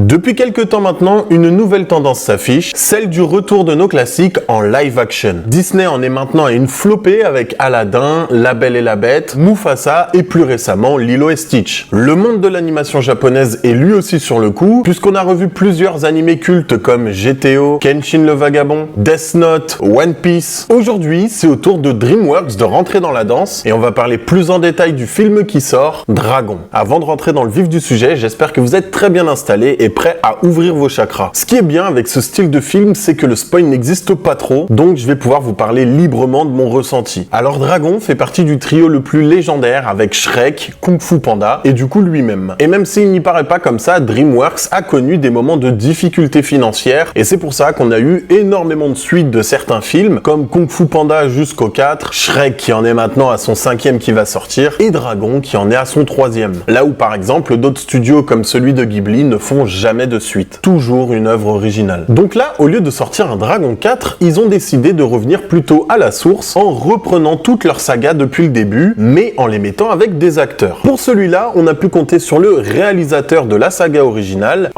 Depuis quelques temps maintenant, une nouvelle tendance s'affiche, celle du retour de nos classiques en live action. Disney en est maintenant à une flopée avec Aladdin, La Belle et la Bête, Mufasa et plus récemment Lilo et Stitch. Le monde de l'animation japonaise est lui aussi sur le coup, puisqu'on a revu plusieurs animés cultes comme GTO, Kenshin le Vagabond, Death Note, One Piece. Aujourd'hui, c'est au tour de DreamWorks de rentrer dans la danse et on va parler plus en détail du film qui sort, Dragon. Avant de rentrer dans le vif du sujet, j'espère que vous êtes très bien installés et prêts à ouvrir vos chakras. Ce qui est bien avec ce style de film, c'est que le spoil n'existe pas trop, donc je vais pouvoir vous parler librement de mon ressenti. Alors Dragon fait partie du trio le plus légendaire avec Shrek, Kung Fu Panda et du coup lui-même. Et même s'il n'y paraît pas comme ça, DreamWorks a connu des moments de difficultés financières et c'est pour ça qu'on a eu énormément de suites de certains films comme Kung Fu Panda jusqu'au 4, Shrek qui en est maintenant à son 5e qui va sortir et Dragon qui en est à son 3e. Là où par exemple d'autres studios comme celui de Ghibli ne font jamais de suite. Toujours une œuvre originale. Donc là, au lieu de sortir un Dragon 4, ils ont décidé de revenir plutôt à la source en reprenant toute leur saga depuis le début, mais en les mettant avec des acteurs. Pour celui-là, on a pu compter sur le réalisateur de la saga originale,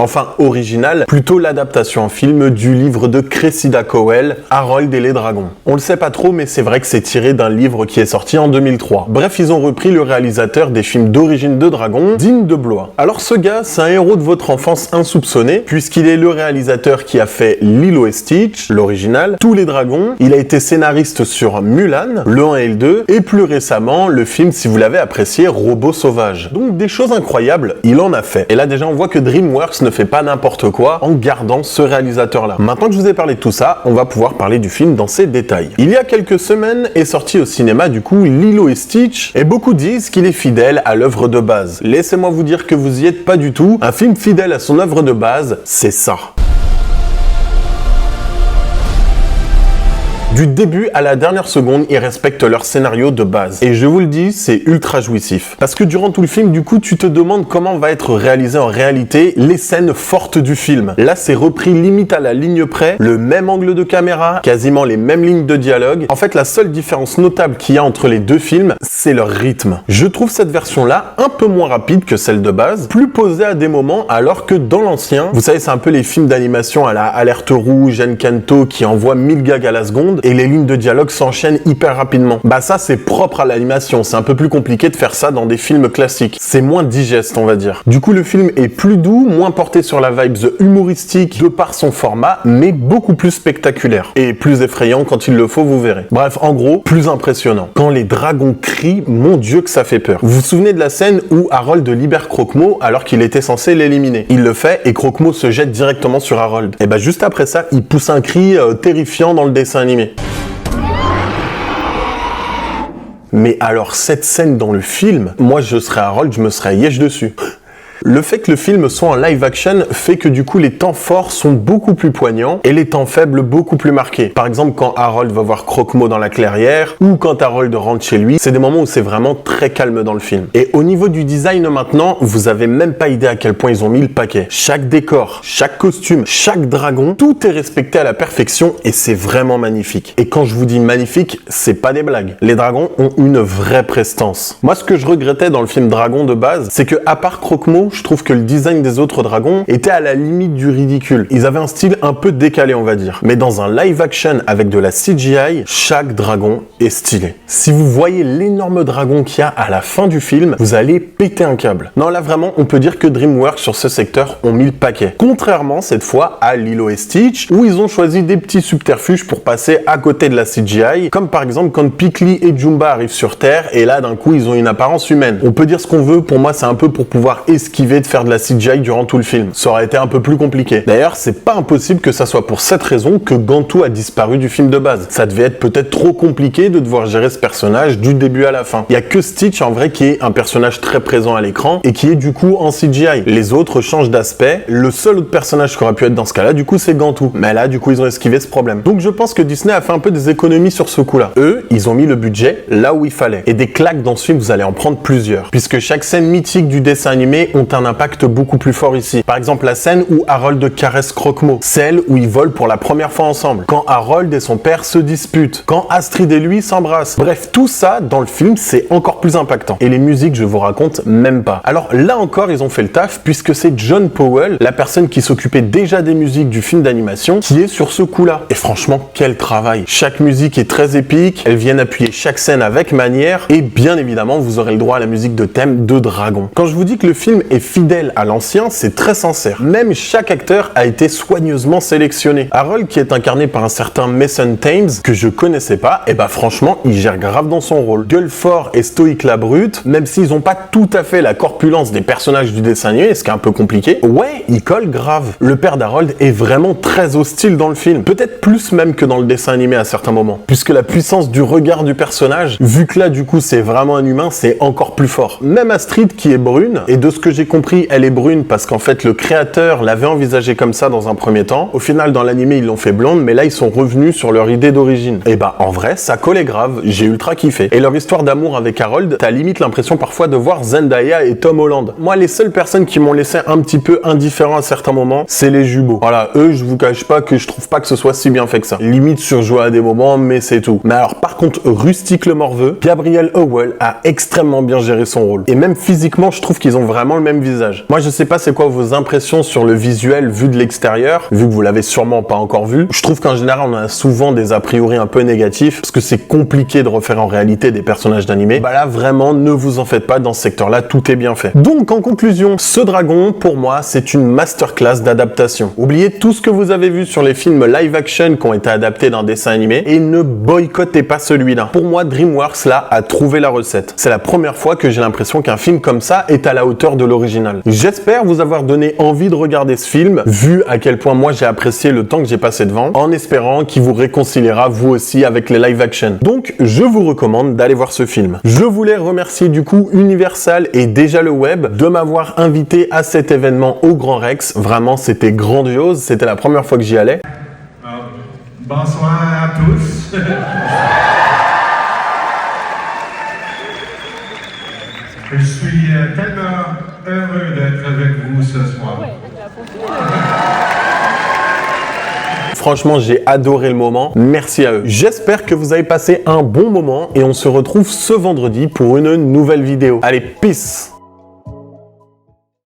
plutôt l'adaptation en film du livre de Cressida Cowell, Harold et les dragons. On le sait pas trop, mais c'est vrai que c'est tiré d'un livre qui est sorti en 2003. Bref, ils ont repris le réalisateur des films d'origine de Dragon, Dean DeBlois. Alors ce gars, c'est un héros de votre enfance insoupçonné, puisqu'il est le réalisateur qui a fait Lilo et Stitch, l'original, Tous les dragons, il a été scénariste sur Mulan, le 1 et le 2, et plus récemment, le film, si vous l'avez apprécié, Robot Sauvage. Donc des choses incroyables, il en a fait. Et là déjà, on voit que DreamWorks ne fait pas n'importe quoi en gardant ce réalisateur-là. Maintenant que je vous ai parlé de tout ça, on va pouvoir parler du film dans ses détails. Il y a quelques semaines est sorti au cinéma du coup Lilo et Stitch, et beaucoup disent qu'il est fidèle à l'œuvre de base. Laissez-moi vous dire que vous y êtes pas du tout. Un film fidèle à son œuvre de base, c'est ça. Du début à la dernière seconde, ils respectent leur scénario de base. Et je vous le dis, c'est ultra jouissif. Parce que durant tout le film, du coup, tu te demandes comment va être réalisé en réalité les scènes fortes du film. Là, c'est repris limite à la ligne près, le même angle de caméra, quasiment les mêmes lignes de dialogue. En fait, la seule différence notable qu'il y a entre les deux films, c'est leur rythme. Je trouve cette version-là un peu moins rapide que celle de base, plus posée à des moments, alors que dans l'ancien, vous savez, c'est un peu les films d'animation à la Alerte Rouge, Encanto, qui envoient 1000 gags à la seconde, et les lignes de dialogue s'enchaînent hyper rapidement. Bah ça, c'est propre à l'animation, c'est un peu plus compliqué de faire ça dans des films classiques. C'est moins digeste, on va dire. Du coup, le film est plus doux, moins porté sur la vibes humoristique de par son format, mais beaucoup plus spectaculaire. Et plus effrayant quand il le faut, vous verrez. Bref, en gros, plus impressionnant. Quand les dragons crient, mon dieu que ça fait peur. Vous vous souvenez de la scène où Harold libère Croque-Mot alors qu'il était censé l'éliminer? Il le fait et Croque-Mot se jette directement sur Harold. Et bah juste après ça, il pousse un cri terrifiant dans le dessin animé. Mais alors cette scène dans le film, moi je serais Harold, je me serais yèche dessus. Le fait que le film soit en live action fait que du coup les temps forts sont beaucoup plus poignants et les temps faibles beaucoup plus marqués. Par exemple quand Harold va voir Croque-Mot dans la clairière ou quand Harold rentre chez lui, c'est des moments où c'est vraiment très calme dans le film. Et au niveau du design maintenant, vous avez même pas idée à quel point ils ont mis le paquet. Chaque décor, chaque costume, chaque dragon, tout est respecté à la perfection et c'est vraiment magnifique. Et quand je vous dis magnifique, c'est pas des blagues. Les dragons ont une vraie prestance. Moi ce que je regrettais dans le film Dragon de base, c'est que à part Croque-Mot, je trouve que le design des autres dragons était à la limite du ridicule. Ils avaient un style un peu décalé, on va dire. Mais dans un live action avec de la CGI, chaque dragon est stylé. Si vous voyez l'énorme dragon qu'il y a à la fin du film, vous allez péter un câble. Non, là vraiment, on peut dire que DreamWorks sur ce secteur ont mis le paquet. Contrairement cette fois à Lilo et Stitch, où ils ont choisi des petits subterfuges pour passer à côté de la CGI, comme par exemple quand Pikli et Jumba arrivent sur Terre, et là d'un coup ils ont une apparence humaine. On peut dire ce qu'on veut, pour moi c'est un peu pour pouvoir esquiver de faire de la CGI durant tout le film. Ça aurait été un peu plus compliqué. D'ailleurs, c'est pas impossible que ça soit pour cette raison que Gantu a disparu du film de base. Ça devait être peut-être trop compliqué de devoir gérer ce personnage du début à la fin. Il y a que Stitch en vrai qui est un personnage très présent à l'écran et qui est du coup en CGI. Les autres changent d'aspect. Le seul autre personnage qui aurait pu être dans ce cas-là, du coup, c'est Gantu. Mais là, du coup, ils ont esquivé ce problème. Donc je pense que Disney a fait un peu des économies sur ce coup-là. Eux, ils ont mis le budget là où il fallait. Et des claques dans ce film, vous allez en prendre plusieurs. Puisque chaque scène mythique du dessin animé ont un impact beaucoup plus fort ici. Par exemple, la scène où Harold caresse Croque-Mot, celle où ils volent pour la première fois ensemble, quand Harold et son père se disputent, quand Astrid et lui s'embrassent. Bref, tout ça, dans le film, c'est encore plus impactant. Et les musiques, je vous raconte même pas. Alors là encore, ils ont fait le taf, puisque c'est John Powell, la personne qui s'occupait déjà des musiques du film d'animation, qui est sur ce coup-là. Et franchement, quel travail! Chaque musique est très épique, elles viennent appuyer chaque scène avec manière, et bien évidemment, vous aurez le droit à la musique de thème de Dragon. Quand je vous dis que le film est fidèle à l'ancien, c'est très sincère. Même chaque acteur a été soigneusement sélectionné. Harold, qui est incarné par un certain Mason Thames, que je connaissais pas, et bah franchement, il gère grave dans son rôle. Gueule fort et stoïque la brute, même s'ils ont pas tout à fait la corpulence des personnages du dessin animé, ce qui est un peu compliqué, ouais, il colle grave. Le père d'Harold est vraiment très hostile dans le film, peut-être plus même que dans le dessin animé à certains moments, puisque la puissance du regard du personnage, vu que là du coup c'est vraiment un humain, c'est encore plus fort. Même Astrid qui est brune, et de ce que j'ai compris, elle est brune parce qu'en fait le créateur l'avait envisagé comme ça dans un premier temps. Au final dans l'animé ils l'ont fait blonde, mais là ils sont revenus sur leur idée d'origine. Et bah en vrai ça collait grave, j'ai ultra kiffé. Et leur histoire d'amour avec Harold, t'as limite l'impression parfois de voir Zendaya et Tom Holland. Moi les seules personnes qui m'ont laissé un petit peu indifférent à certains moments, c'est les jumeaux. Voilà, eux je vous cache pas que je trouve pas que ce soit si bien fait que ça. Limite surjoué à des moments, mais c'est tout. Mais alors par contre Rustique le Morveux, Gabriel Howell a extrêmement bien géré son rôle. Et même physiquement je trouve qu'ils ont vraiment le même visage. Moi je sais pas c'est quoi vos impressions sur le visuel vu de l'extérieur, vu que vous l'avez sûrement pas encore vu. Je trouve qu'en général on a souvent des a priori un peu négatifs, parce que c'est compliqué de refaire en réalité des personnages d'animé. Bah là vraiment ne vous en faites pas, dans ce secteur là tout est bien fait. Donc en conclusion, ce dragon pour moi c'est une masterclass d'adaptation. Oubliez tout ce que vous avez vu sur les films live action qui ont été adaptés d'un dessin animé et ne boycottez pas celui-là. Pour moi DreamWorks là a trouvé la recette. C'est la première fois que j'ai l'impression qu'un film comme ça est à la hauteur de l'original. J'espère vous avoir donné envie de regarder ce film, vu à quel point moi j'ai apprécié le temps que j'ai passé devant, en espérant qu'il vous réconciliera vous aussi avec les live action. Donc je vous recommande d'aller voir ce film. Je voulais remercier du coup Universal et Déjà le Web de m'avoir invité à cet événement au Grand Rex. Vraiment c'était grandiose, c'était la première fois que j'y allais. Bonsoir à tous. Je suis tellement heureux d'être avec vous ce soir. Franchement, j'ai adoré le moment. Merci à eux. J'espère que vous avez passé un bon moment et on se retrouve ce vendredi pour une nouvelle vidéo. Allez, peace!